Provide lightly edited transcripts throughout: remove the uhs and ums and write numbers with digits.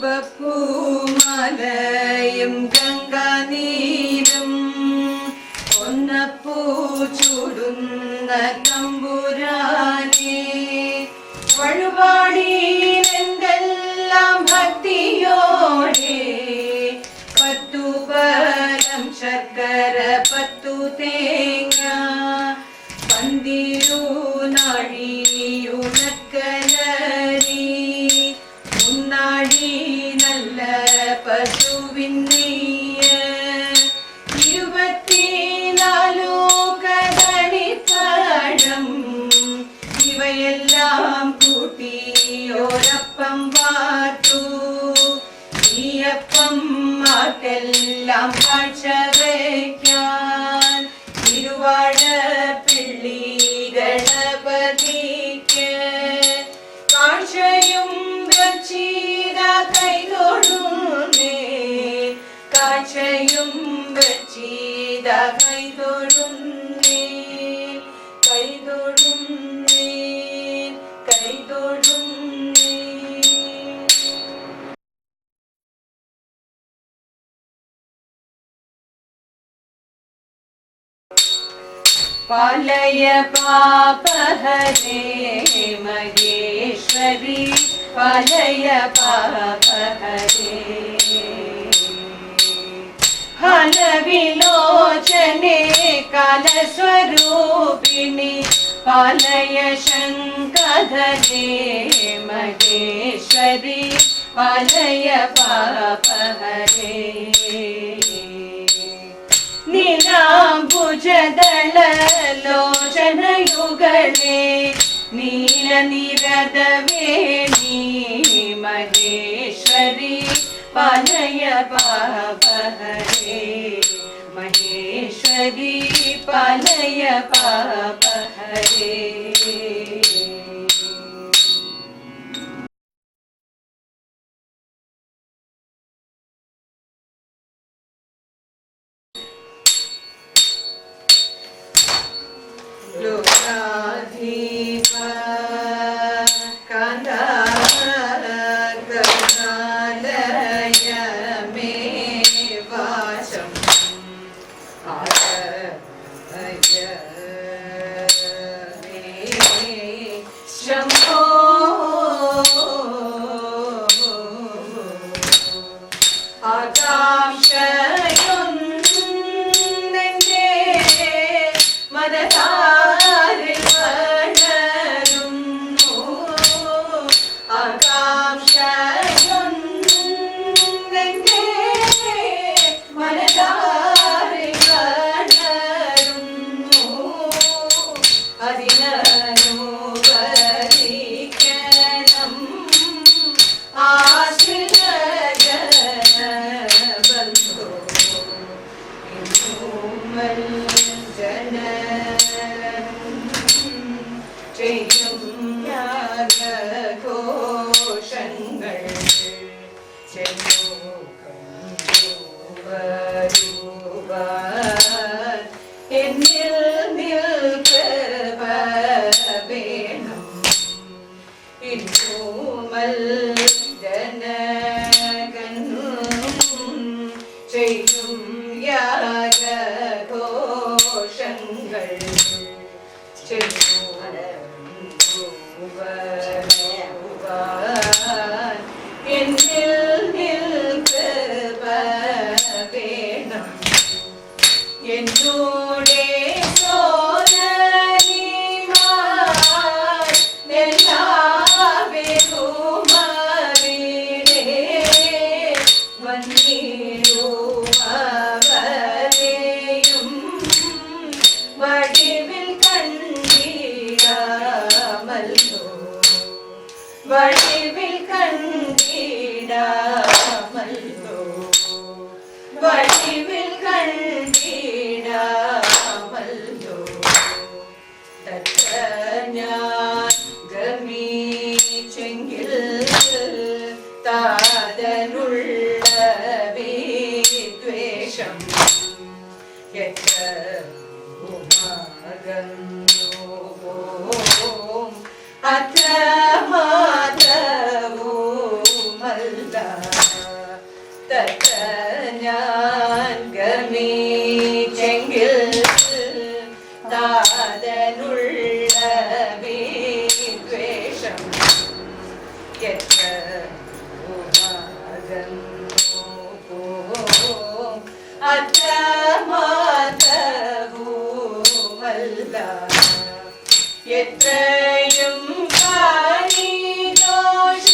തുമ്പപ്പൂമാലയും ഗംഗാനീരും ഒന്നപ്പൂ ചൂടുന്ന തമ്പുരാനെ വഴിപാടിയിലെന്തെല്ലാം ഭക്തിയോടെ പത്തു പലം ശർക്കര പത്തു തേങ്ങ പന്തിരു നാഴിയുണക്കലരി മുന്നാടി നല്ല പശുവിൻ നെയ്യ് 24 കദളിപ്പഴം ഇവയെല്ലാം കൂട്ടിയോരപ്പം വാർത്തു ഈ അപ്പം മാർക്കെല്ലാം കാഴ്ച വയ്ക്കാൻ തിരുവാഴപ്പിള്ളി ഗണപതിക്ക് കാഴ്ചയും വച്ചീത കൈതൊഴുന്നേ കാഴ്ചയും വച്ചീത കൈതൊഴുന്നേ കൈതൊഴുന്നേ കൈതൊഴുന്നേ. पालय पापहरे महेश्वरी पालय पापहरे हलविलोचने कालस्वरूपिणि पालय शङ्खधरे महेश्वरी पालय पापहरे നീലാംബുജദളലോചനയുകളെ നീലനിരതവേണി മഹേശ്വരി പാലയ പാപഹരേ മഹേശ്വരി പാലയ പാപഹരേ. लोकाधीपा कन्दालय मे वाचम् आदय मे शम्भो आकाशयुन्नन्ते मदता अत्र माधवो मल्ला തത്ര ഞാൻ ഗമീച്ചെങ്കിൽ താതനുള്ള വിദ്വേഷം എത്ര അത്രമാതവുമല്ല എത്രയും ദോഷ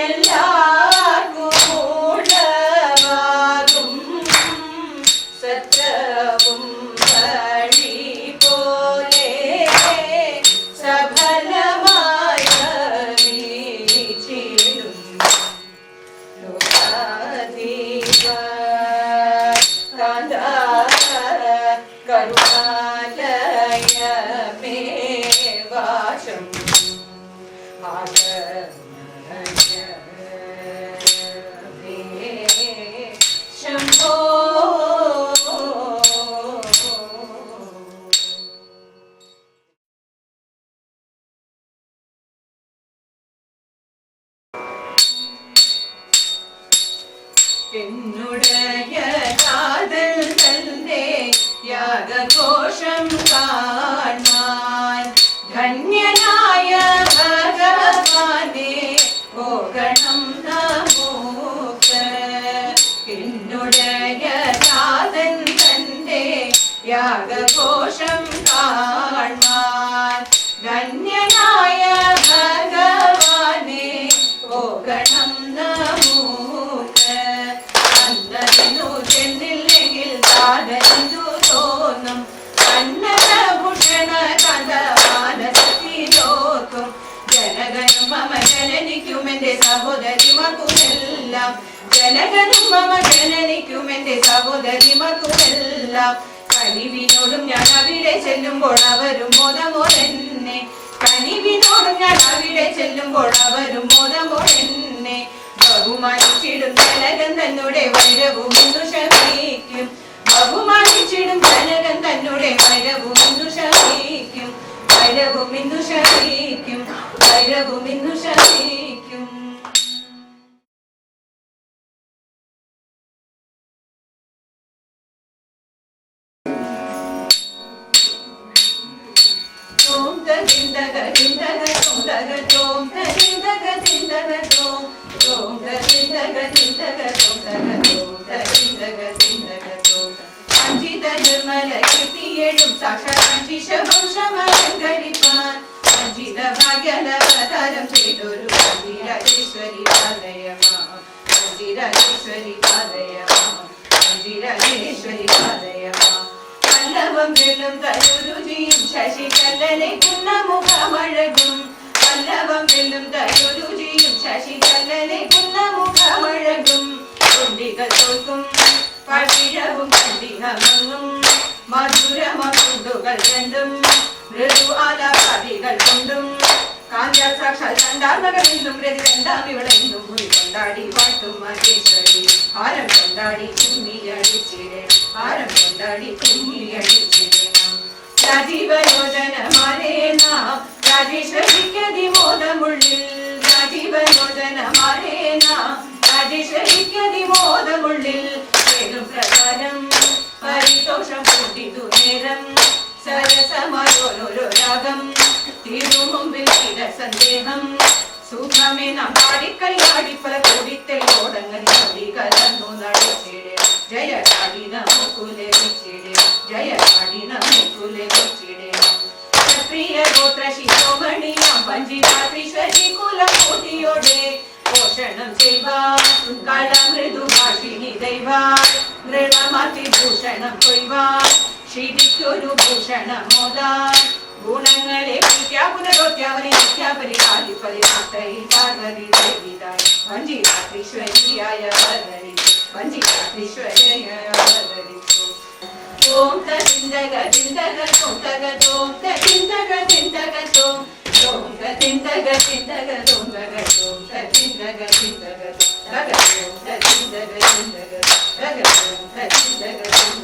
എല്ലാവർക്കും മൂലമാകും സത്രവും വഴി പോലെ സഫലമായ വീച്ചിടും ലോകാധിപ കാന്ത കരുണാലയ മേ വാശം ശംഭോ എന്നുടയ കാതൽ തന്റെ യാഗഘോഷം കാണാൻ ധന്യനായ ഭഗവാനെ പോകണം നമുക്ക് എന്നുടയ കാതൽ തന്റെ യാഗഘോഷം കാണാൻ ധന്യനായ ഭഗവാനെ പോകണം നമുക്ക് അന്നതിനു ചെന്നില്ലെങ്കിൽ താനെന്തു തോന്നും അന്നഭൂഷണ കഥ മാനസത്തിലോക്കും ജനകനും മമ ജനനിക്കും എന്റെ സഹോദരിമാർക്കുമെല്ലാം ജനകനും മമ ജനനിക്കും എന്റെ സഹോദരിമാർക്കുമെല്ലാം കനിവിനോടും ഞാൻ അവിടെ ചെല്ലുമ്പോൾ അവരും മോദമോടെന്നെ കനിവിനോടും ഞാൻ അവിടെ ചെല്ലുമ്പോൾ അവരും മോദമോടെന്നെ ബഹുമാനിച്ചിടും ജനകൻ തന്നോടെ വൈരവും ഇന്നു ശമിക്കും ബഹുമാനിച്ചിടും ജനകൻ തന്നോടെ വൈരവും ഇന്നു ശമിക്കും വൈരവും ഇന്നു ശമിക്കും വൈരവും ഇന്നു ശമിക്കും ഓം തദിന്ദഗ ദിന്ദഗ തോംദഗ തോം തദിന്ദഗ ദിന്ദഗ തോം തോം തദിന്ദഗ ദിന്ദഗ തോംദഗ തോം തദിന്ദഗ ദിന്ദഗ തോം അഞ്ജിത നിർമ്മല കീർത്തിയേഴും സാക്ഷാത്ശിഷവംശമലങ്കരിപ്പാൻ അഞ്ജിത ഭാഗ്യലവതാരം ചെയ്തൊരു അഞ്ജിരാജേശ്വരി പാദയമാ അഞ്ജിരാജേശ്വരി പാദയമാ അഞ്ജിരാജേശ്വരി പാദയമാ പല്ലവം വെള്ളും തരുരുചിയും ശശികല്ലനെ കുന്ന മുഖമഴകും പല്ലവം വെള്ളും തരുരുചിയും ശശികല്ലനെ കുന്ന മുഖമഴകും കുണ്ടികൾ തോൽക്കും പഴിഴവും കണ്ടിഹമങ്ങും മധുരമകുണ്ടുകൾ രണ്ടും മൃദു ആലാപാതികൾ കൊണ്ടും കാഞ്ചാൽ സാക്ഷാൽ കണ്ടാർമകൾ ഇന്നും പ്രതി രണ്ടാം ഇവളെന്നും പോയി കൊണ്ടാടി പാട്ടും മഹേശ്വരി ആരം കൊണ്ടാടി കുമ്മിയടിച്ചിടണം ആരം കൊണ്ടാടി കുമ്മിയടിച്ചിടണം രാജീവയോജനമാരേ നാം രാജേശ്വരിക്കതിമോദമുള്ളിൽ രാജീവയോജനമാരേ നാം രാജേശ്വരിക്കതിമോദമുള്ളിൽ ഏതും പ്രകാരം പരിതോഷം കൂട്ടിതു നേരം സരസമയോരോ രാഗം തീരു മുമ്പിൽ ചില സന്ദേഹം സുഖമേ നാം പാടിക്കൈയാടി പല കൂടിത്തെല്ലോടങ്ങൾ കവി കലർന്നു നടച്ചിടെ ജയ കാടി നമുക്കുലെ വെച്ചിടെ ജയ കാടി നമുക്കുലെ വെച്ചിടെ പ്രിയ ഗോത്ര ശിരോമണിയാം പഞ്ചിതാത്രീശ്വരി കുലകൂട്ടിയോടെ പോഷണം ചെയ്വാൻ കളമൃദുഭാഷിണി ദൈവാൻ മൃണമതിഭൂഷണം കൊയ്വാൻ ശ്രീതിക്കൊരു ഭൂഷണമോദാൻ ഗുണങ്ങളെ പുനരോത്യാവനി നിത്യാപരി കാലിപ്പരി മാത്തയിൽ പാർവതി ദേവിതായി വഞ്ചിതാത്രീശ്വരിയായ അവതരിച്ചു വഞ്ചിതാത്രീശ്വരിയായ അവതരിച്ചു ഓം തദിന്ദഗ ദിന്ദഗ തോംദഗ തോം തദിന്ദഗ ദിന്ദഗ തോം തോം തദിന്ദഗ ദിന്ദഗ തോംദഗ തോം തദിന്ദഗ ദിന്ദഗ തോം തദിന്ദഗ ദിന്ദഗ തോം തദിന്ദഗ ദിന്ദഗ